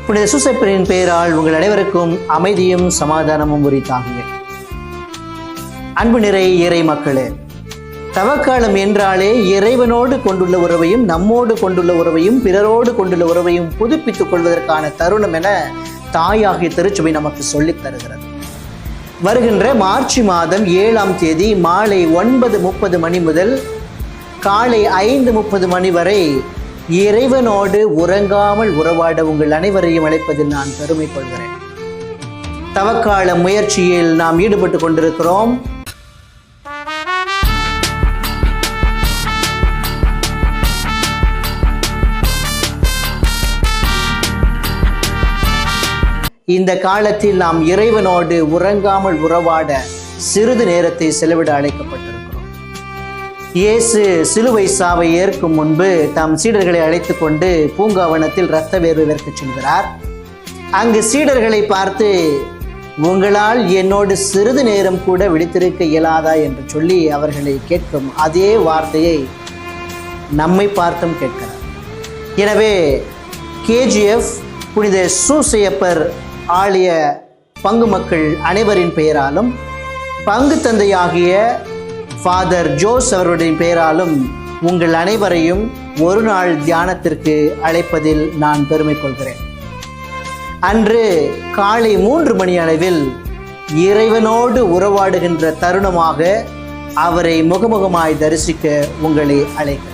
புனித சூசையப்பரின் பெயரால் உங்கள் அனைவருக்கும் அமைதியும் சமாதானமும் உரித்தாகுங்க. அன்பு நிறை இறை மக்களே, தவக்காலம் என்றாலே இறைவனோடு கொண்டுள்ள உறவையும் நம்மோடு கொண்டுள்ள உறவையும் பிறரோடு கொண்டுள்ள உறவையும் புதுப்பித்துக் கொள்வதற்கான தருணம் என தாயாகிய திருச்சபை நமக்கு சொல்லித் தருகிறது. வருகின்ற மார்ச் மாதம் 7ஆம் தேதி மாலை 9:30 மணி முதல் காலை 5:30 மணி வரை இறைவனோடு உறங்காமல் உறவாட உங்கள் அனைவரையும் அழைப்பதில் நான் பெருமை கொள்கிறேன். தவக்கால முயற்சியில் நாம் ஈடுபட்டு கொண்டிருக்கிறோம். இந்த காலத்தில் நாம் இறைவனோடு உறங்காமல் உறவாட சிறிது நேரத்தை செலவிட அழைக்கப்பட்டிருக்கிறோம். இயேசு சிலுவை சாவை ஏற்கும் முன்பு தம் சீடர்களை அழைத்து கொண்டு பூங்காவனத்தில் இரத்த வேர்வை வேர்க்கச் செல்கிறார். அங்கு சீடர்களை பார்த்து, உங்களால் என்னோடு சிறிது நேரம் கூட விழித்திருக்க இயலாதா என்று சொல்லி அவர்களை கேட்கும் அதே வார்த்தையை நம்மை பார்த்தும் கேட்கிறார். எனவே KGF புனித சூசையப்பர் ஆலய பங்கு மக்கள் அனைவரின் பெயராலும் பங்கு தந்தையாகிய ஃபாதர் ஜோஸ் அவருடைய பெயராலும் உங்கள் அனைவரையும் ஒரு நாள் தியானத்திற்கு அழைப்பதில் நான் பெருமை கொள்கிறேன். அன்று காலை 3 மணி அளவில் இறைவனோடு உறவாடுகின்ற தருணமாக அவரை முகமுகமாய் தரிசிக்க உங்களை அழைக்கிறேன்.